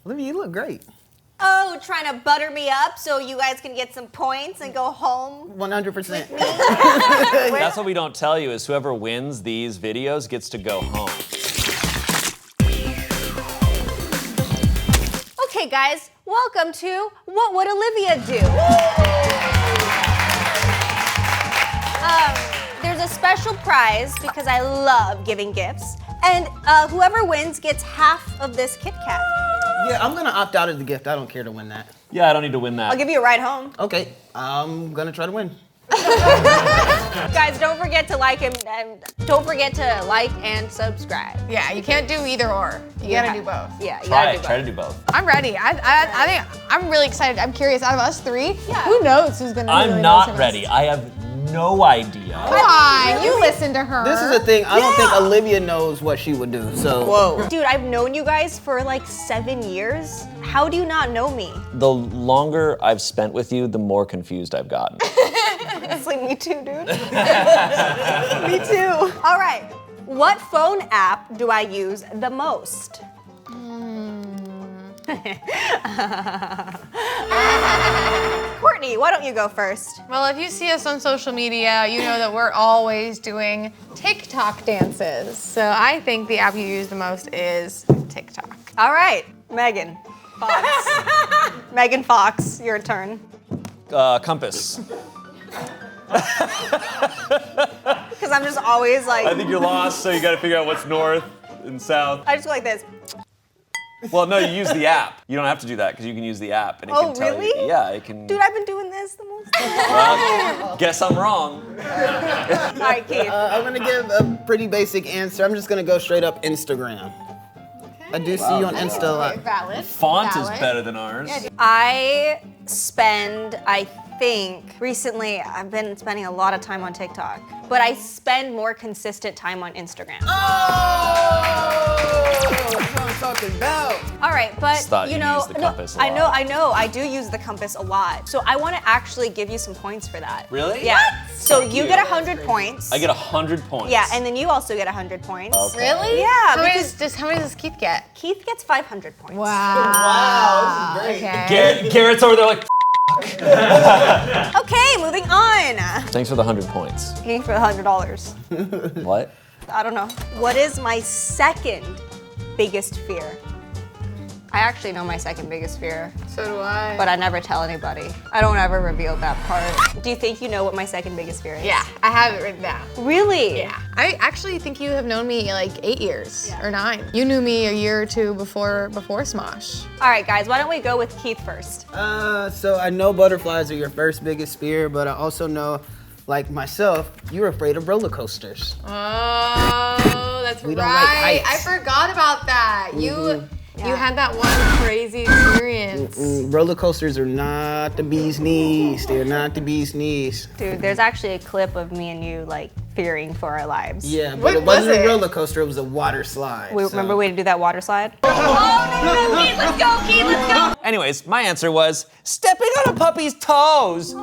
Olivia, you look great. Oh, trying to butter me up so you guys can get some points and go home? 100%. That's what we don't tell you is whoever wins these videos gets to go home. Okay, guys, welcome to What Would Olivia Do? There's a special prize because I love giving gifts, and whoever wins gets half of this Kit Kat. Yeah, I'm gonna opt out of the gift. I don't care to win that. Yeah, I don't need to win that. I'll give you a ride home. Okay, I'm gonna try to win. Guys, don't forget to like and subscribe. Yeah, you can't do either or. You gotta do both. Yeah, you gotta do both. Try to do both. I'm ready. I think I'm really excited. I'm curious. Out of us three, who knows who's gonna? I'm not ready. I have no idea. Come on, you listen to her. This is the thing. I don't think Olivia knows what she would do. So. Whoa. Dude, I've known you guys for like 7 years. How do you not know me? The longer I've spent with you, the more confused I've gotten. It's like, me too, dude. Me too. All right. What phone app do I use the most? Courtney, why don't you go first? Well, if you see us on social media, you know that we're always doing TikTok dances. So I think the app you use the most is TikTok. All right, Megan Fox. Megan Fox, your turn. Compass. Because I'm just always like, I think you're lost, so you gotta figure out what's north and south. I just go like this. Well, no, you use the app. You don't have to do that because you can use the app and it can tell really? you. Yeah, it can. Dude, I've been doing this the most. Well, guess I'm wrong. All right, Keith. I'm gonna give a pretty basic answer. I'm just gonna go straight up Instagram. I do see you on Insta a lot. Valid. Font is better than ours. I think recently I've been spending a lot of time on TikTok, but I spend more consistent time on Instagram. Oh, that's what I'm talking about. All right, but Just thought you you know, used the compass a I lot. know, I do use the compass a lot. So I want to actually give you some points for that. Really? Yeah. So you get 100 points. I get 100 points. Yeah, and then you also get 100 points. Okay. Really? Yeah, How many, because how many does Keith get? Keith gets 500 points. Wow, this is great. Okay. Garrett's over there like, Okay, moving on. thanks for the 100 points. Thanks for the $100. What? I don't know. What is my second biggest fear? I actually know my second biggest fear, So do I. but I never tell anybody. I don't ever reveal that part. Do you think you know what my second biggest fear is? Yeah, I have it written down. Really? Yeah. I actually think you have known me like 8 years or 9. You knew me a year or two before Smosh. All right, guys, why don't we go with Keith first? So I know butterflies are your first biggest fear, but I also know, like myself, you're afraid of roller coasters. Oh, that's We don't like right. heights. I forgot about that. You had that one crazy experience. Roller coasters are not the bee's knees. They're not the bee's knees. Dude, there's actually a clip of me and you like fearing for our lives. Yeah, but What it wasn't was a it? roller coaster, it was a water slide. Remember we had to do that water slide? Oh, no, Keith, let's go, Keith, let's go. Anyways, my answer was stepping on a puppy's toes.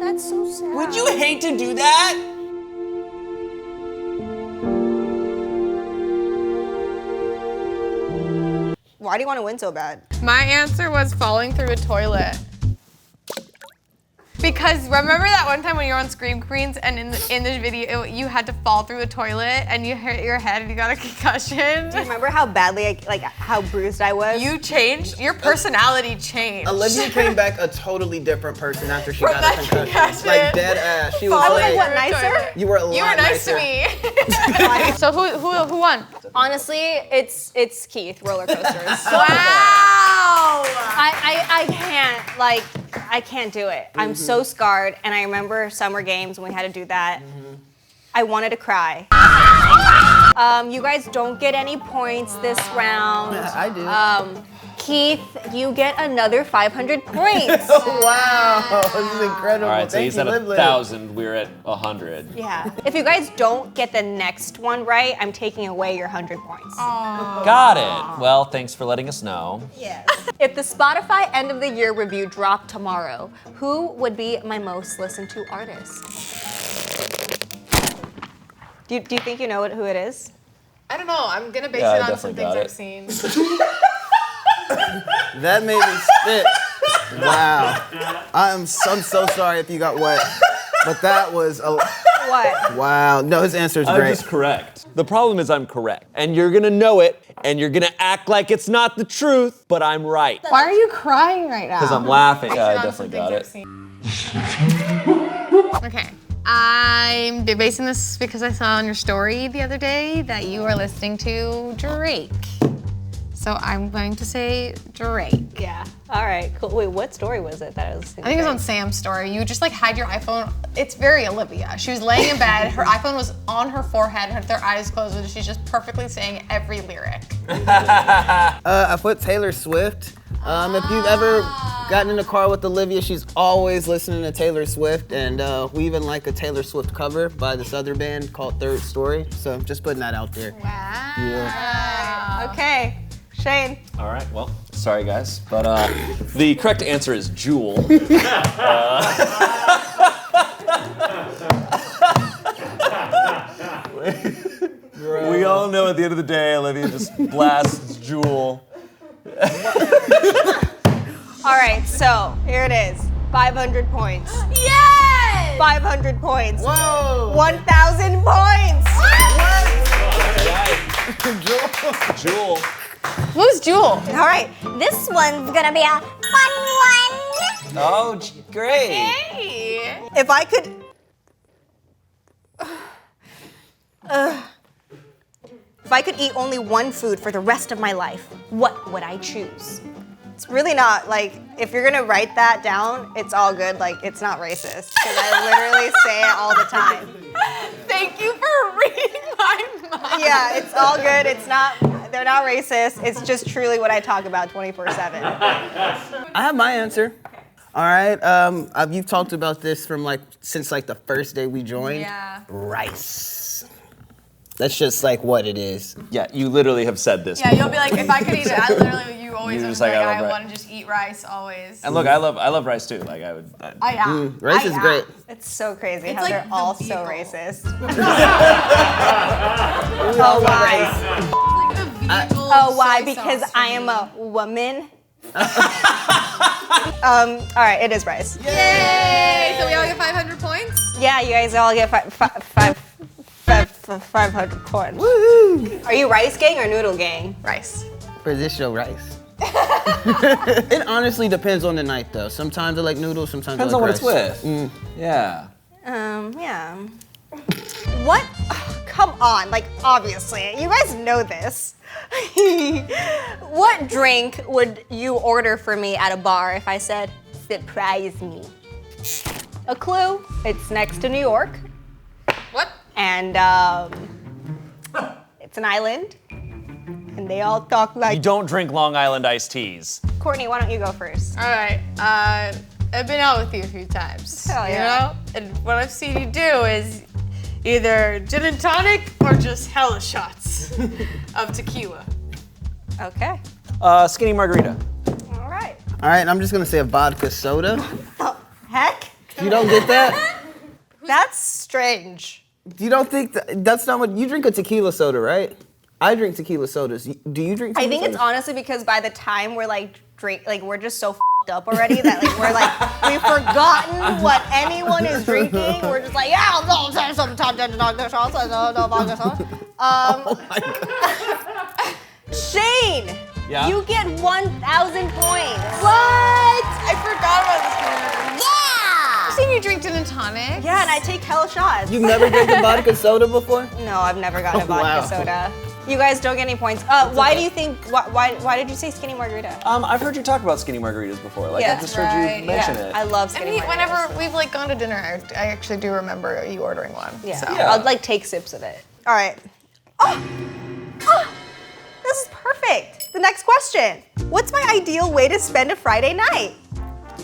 That's so sad. Would you hate to do that? Why do you want to win so bad? My answer was falling through a toilet. Because remember that one time when you were on Scream Queens and in the video you had to fall through a toilet and you hit your head and you got a concussion? Do you remember how badly, how bruised I was? You changed, your personality changed. Olivia came back a totally different person after she From got that a concussion. concussion. Like dead ass. She was I was like, like, what, nicer? You were a lot You were nice nicer. to me. So who won? Honestly, it's Keith, roller coasters. Wow! I can't do it. I'm so scarred, and I remember summer games when we had to do that. I wanted to cry. You guys don't get any points this round. I do. Keith, you get another 500 points. Wow, this is incredible. All right, so Thank he's you, at Liv Liv. 1,000. We're at 100. Yeah. If you guys don't get the next one right, I'm taking away your 100 points. Got it. Well, thanks for letting us know. Yes. If the Spotify end of the year review dropped tomorrow, who would be my most listened to artist? Do you think you know who it is? I don't know. I'm gonna base Yeah, I it on some definitely things got I've seen. That made me spit. Wow. I'm so sorry if you got wet, but that was a. What? Wow. No, his answer's I'm great. just correct. The problem is I'm correct. And you're gonna know it, and you're gonna act like it's not the truth, but I'm right. Why are you crying right now? Because I'm laughing. Base Yeah, it I on some definitely got things it. I've seen. Okay. I'm basing this because I saw on your story the other day that you were listening to Drake. So I'm going to say Drake. Yeah. All right, cool. Wait, what story was it that I was listening I think it was to? on Sam's story. You just like hide your iPhone. It's very Olivia. She was laying in bed, her iPhone was on her forehead, her eyes closed, and she's just perfectly saying every lyric. I put Taylor Swift. If you've ever gotten in a car with Olivia, she's always listening to Taylor Swift, and we even like a Taylor Swift cover by this other band called Third Story. So just putting that out there. Wow. Yeah. Okay, Shane. All right, well, sorry guys, but the correct answer is Jewel. We all know at the end of the day, Olivia just blasts Jewel. All right, so here it is. 500 points. Yes! 500 points. Whoa! 1,000 points. Jewel. Who's Jewel? All right, this one's gonna be a fun one. Oh, great. Hey! If I could. If I could eat only one food for the rest of my life, what would I choose? It's really not like, if you're gonna write that down, it's all good. Like, it's not racist, because I literally say it all the time. Thank you for reading my mind. Yeah, it's all good. It's not, they're not racist. It's just truly what I talk about 24/7. I have my answer. All right. You've talked about this from since the first day we joined. Yeah. Rice. That's just what it is. Yeah, you literally have said this. Yeah, you'll be like, if I could eat it, you always You're are just like, like, I love I rice. want to just eat rice always. And look, I love rice too. Like I would. Yeah. Rice is great. It's so crazy It's how like they're the all vehicle. so racist. Oh, why? Like the vehicle Oh, of why? soy Because sauce for I am me. a woman. All right, it is rice. Yay! So we all get 500 points? Yeah, you guys all get 500 points. Woohoo! Are you rice gang or noodle gang? Rice. For this show, rice. It honestly depends on the night, though. Sometimes I like noodles, sometimes Depends I on like what rice. it's with. Yeah. Yeah. What? Come on, obviously, you guys know this. What drink would you order for me at a bar if I said, surprise me? A clue, it's next to New York, What? and it's an island, and they all talk You like. don't drink Long Island iced teas. Courtney, why don't you go first? All right. I've been out with you a few times. Hell yeah. You know? And what I've seen you do is either gin and tonic or just hella shots of tequila. Okay. Skinny margarita. All right. All right, I'm just gonna say a vodka soda. Heck, You don't get that? that's strange. You don't think that's not what you drink? A tequila soda, right? I drink tequila sodas. Do you drink? I Tequila think it's sodas? honestly because by the time we're we're just so f***ed up already that we've forgotten what anyone is drinking. We're just like, yeah, no, sometimes Oh my God. Shane, Yeah? you get 1,000 points. What? I forgot about this one. Yeah. I've seen you drink gin and tonic. Yeah, and I take hella shots. You've never drank a vodka soda before? No, I've never gotten a Oh, vodka wow. soda. You guys don't get any points. Why do you think? Why did you say skinny margarita? I've heard you talk about skinny margaritas before. Yeah. I've just heard Right, you mention Yeah, it. I love I skinny mean, margaritas. whenever we've gone to dinner, I actually do remember you ordering one. Yeah. So. Yeah. I'll take sips of it. All right. Oh, this is perfect. The next question. What's my ideal way to spend a Friday night?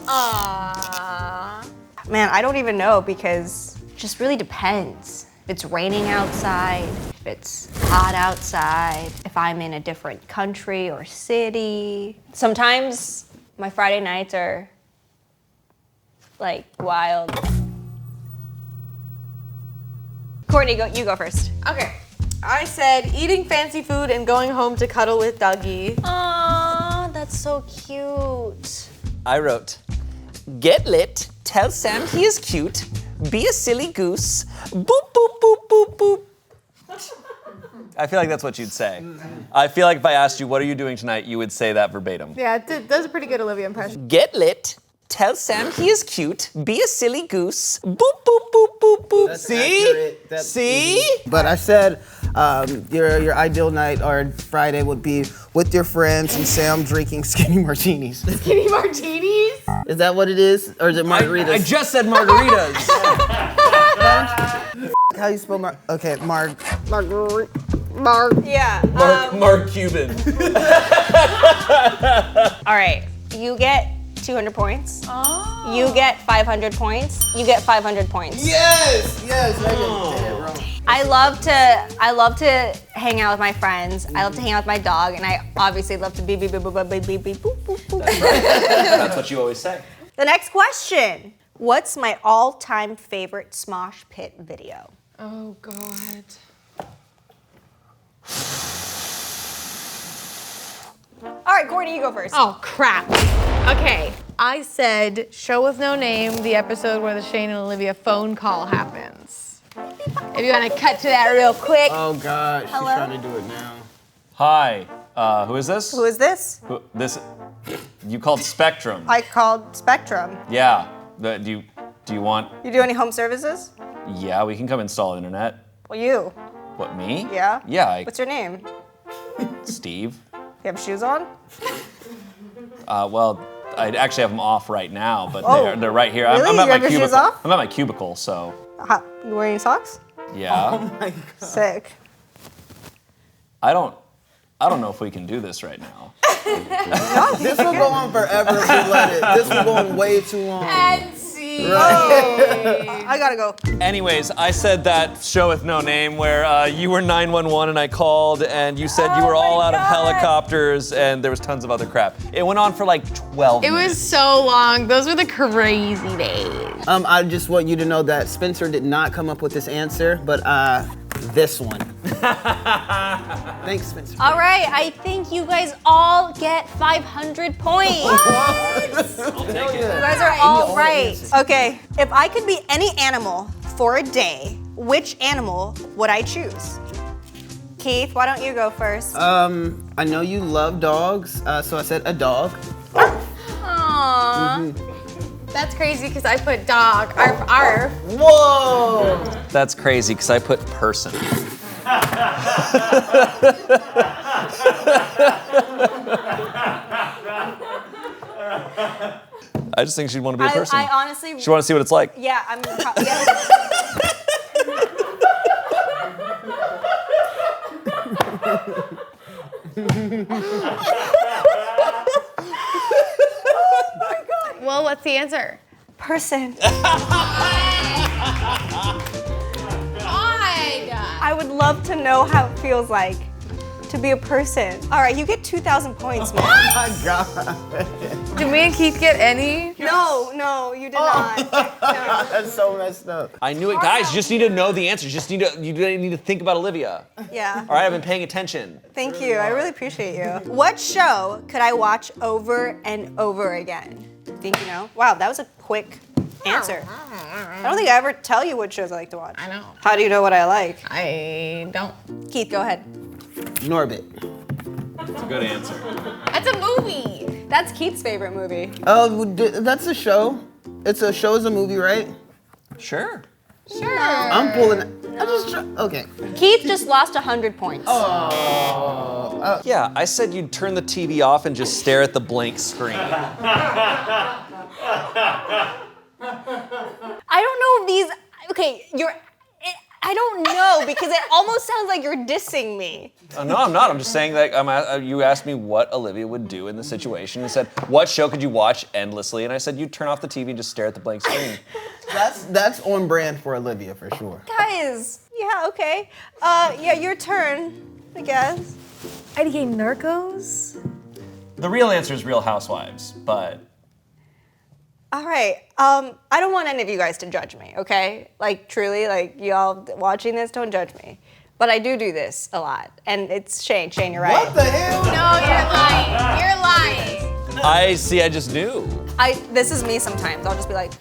Aww. Man, I don't even know because it just really depends. If it's raining outside, if it's hot outside, if I'm in a different country or city. Sometimes my Friday nights are wild. Courtney, you go first. Okay. I said eating fancy food and going home to cuddle with Dougie. Aww, that's so cute. I wrote, get lit, tell Sam he is cute, be a silly goose, boop, boop, boop, boop, boop. I feel like that's what you'd say. I feel like if I asked you, what are you doing tonight, you would say that verbatim. Yeah, that's a pretty good Olivia impression. Get lit, tell Sam he is cute, be a silly goose, boop, boop, boop, boop, boop. That's See? accurate. See? But I said your ideal night or Friday would be with your friends and Sam drinking skinny martinis. Skinny martinis? Is that what it is? Or is it margaritas? I just said margaritas. How you spell okay, Yeah. Mark Cuban. All right, you get 200 points. Oh. You get 500 points. You get 500 points. Yes, Megan did it wrong. I love to hang out with my friends. I love to hang out with my dog, and I obviously love to beep beep beep boop beep beep beep boop boop boop. That's what you always say. The next question. What's my all-time favorite Smosh Pit video? Oh, God. All right, Courtney, you go first. Oh, crap. Okay, I said Show With No Name, the episode where the Shane and Olivia phone call happens. If you want to cut to that real quick. Oh gosh, she's Hello? trying to do it now. Hi, who is this? Who is this? This, you called Spectrum. I called Spectrum. Yeah, do you want, You do any home services? yeah, we can come install internet. Well, you. What, me? Yeah? Yeah, What's your name? Steve. You have shoes on? Well, I actually have them off right now, but Oh, they're right here. really? I'm You at my have your shoes cubicle. off? I'm at my cubicle, so You wearing socks? yeah. Oh my god. Sick. I don't know if we can do this right now. This will go on forever if we let it. This will go on way too long. And see. I gotta go. Anyways, I said that show with no name where you were 911 and I called and you said you were all out of helicopters and there was tons of other crap. It went on for like 12 It minutes. was so long. Those were the crazy days. I just want you to know that Spencer did not come up with this answer, but this one. Thanks, Spencer. All right, I think you guys all get 500 points. I'll take it. You guys are all right. Okay, if I could be any animal for a day, which animal would I choose? Keith, why don't you go first? I know you love dogs, so I said a dog. Aww. That's crazy because I put dog. Arf, arf. Whoa! That's crazy because I put person. I just think she'd want to be a person. I honestly. She want to see what it's like. Yeah, I'm. Yeah. Well, what's the answer? Person. God. I would love to know how it feels like to be a person. All right, you get 2,000 points, man. Oh my god. Did me and Keith get any? No, you did not. No. That's so messed up. I knew it. Guys, you just need to know the answer. You need to think about Olivia. Yeah. All right, I've been paying attention. Thank you. I really appreciate you. What show could I watch over and over again? Think you know? Wow, that was a quick answer. I don't think I ever tell you what shows I like to watch. I know. How do you know what I like? I don't. Keith, go ahead. Norbit. That's a good answer. That's a movie. That's Keith's favorite movie. Oh, that's a show. It's a show is a movie, right? Sure. Sure. I'm pulling. I just okay. Keith just lost 100 points. Yeah, I said you'd turn the TV off and just stare at the blank screen. I don't know if these. Okay, I don't know because it almost sounds like you're dissing me. No, I'm not. I'm just saying that you asked me what Olivia would do in the situation and said, what show could you watch endlessly? And I said, you'd turn off the TV and just stare at the blank screen. That's on brand for Olivia for sure. Guys, yeah, okay. Yeah, your turn, I guess. IDK Narcos? The real answer is Real Housewives, but All right. I don't want any of you guys to judge me, okay? Like, truly, like, y'all watching this, don't judge me. But I do this a lot. And it's Shane. Shane, you're right. What the hell? No, you're lying. You're lying. I just knew. This is me sometimes. I'll just be like,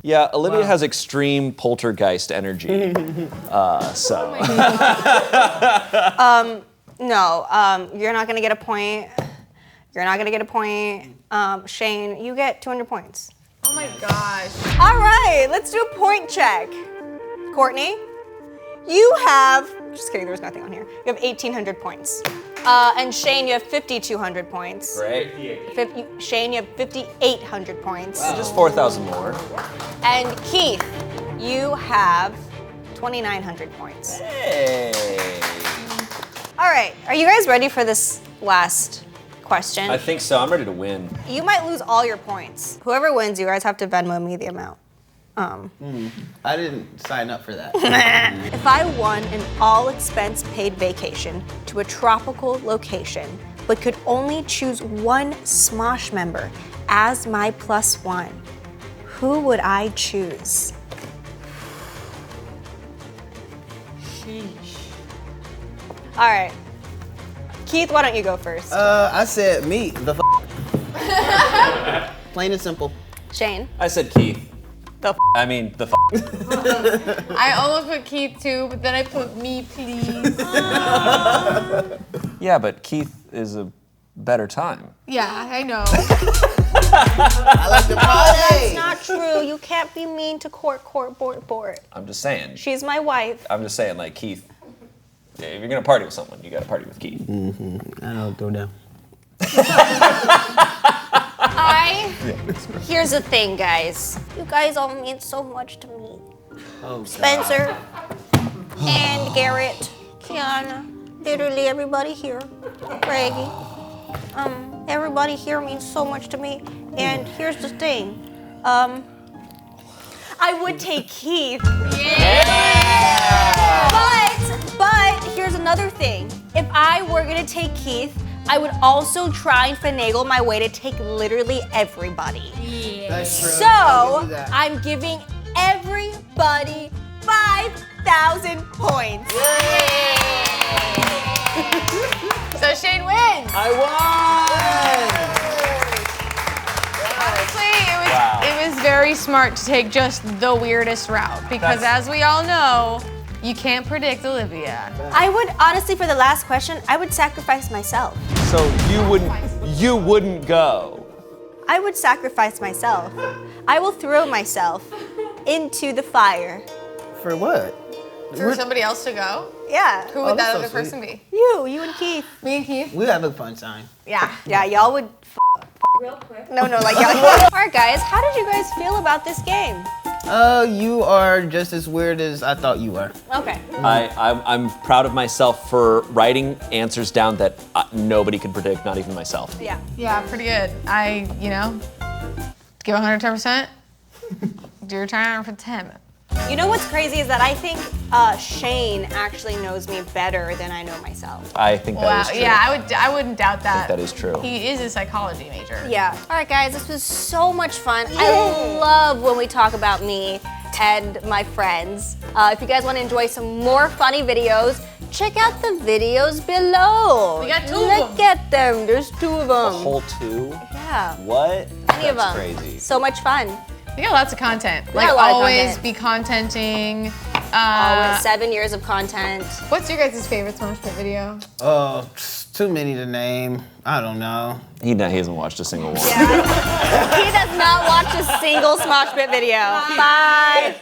Yeah, Olivia has extreme poltergeist energy. So. no, you're not gonna get a point. You're not gonna get a point. Shane, you get 200 points. Oh my gosh. All right, let's do a point check. Courtney, you have, just kidding, there's nothing on here. You have 1,800 points. And Shane, you have 5,200 points. Great. Shane, you have 5,800 points. Just 4,000 more. And Keith, you have 2,900 points. Hey. All right, are you guys ready for this last question? I think so. I'm ready to win. You might lose all your points. Whoever wins, you guys have to Venmo me the amount. I didn't sign up for that. If I won an all-expense-paid vacation to a tropical location, but could only choose one Smosh member as my +1, who would I choose? All right. Keith, why don't you go first? I said me, the Plain and simple. Shane? I said Keith. The I almost put Keith too, but then I put me, please. Yeah, but Keith is a better time. Yeah, I know. I like the That's party. not true. You can't be mean to Bort. I'm just saying. She's my wife. I'm just saying, like, Keith, if you're gonna party with someone, you gotta party with Keith. I know, go down. Here's the thing, guys. You guys all mean so much to me. Oh, Spencer and Garrett, Kiana, literally everybody here, Greggy. Everybody here means so much to me. And here's the thing. I would take Keith. But here's another thing. If I were gonna take Keith, I would also try and finagle my way to take literally everybody. That's true. So I'll give you that. I'm giving everybody 5,000 points. So Shane wins. I won! Honestly, it was very smart to take just the weirdest route because as we all know, you can't predict Olivia. I would honestly, for the last question, I would sacrifice myself. So you wouldn't go. I would sacrifice myself. I will throw myself into the fire. For what? For somebody else to go? Yeah. Who would that that's other so person be? You and Keith. Me and Keith? We have a fun time. Yeah, y'all would. Real quick. No, like y'all. All right, guys. How did you guys feel about this game? You are just as weird as I thought you were. Okay. I'm proud of myself for writing answers down that nobody could predict, not even myself. Yeah. Yeah, pretty good. Give 110%. Do your turn for 10. You know what's crazy is that I think Shane actually knows me better than I know myself. I think that is true. Yeah, I wouldn't doubt that. that is true. He is a psychology major. Yeah. All right, guys, this was so much fun. I love when we talk about me and my friends. If you guys want to enjoy some more funny videos, check out the videos below. We got 2 of them. Look at them. There's 2 of them. A whole 2? Yeah. What? Many of That's them. crazy. So much fun. We got lots of content. got a lot of always content. be contenting. Always 7 years of content. What's your guys' favorite Smosh Pit video? Too many to name. I don't know. He hasn't watched a single one. He does not watch a single Smosh Pit video. Bye.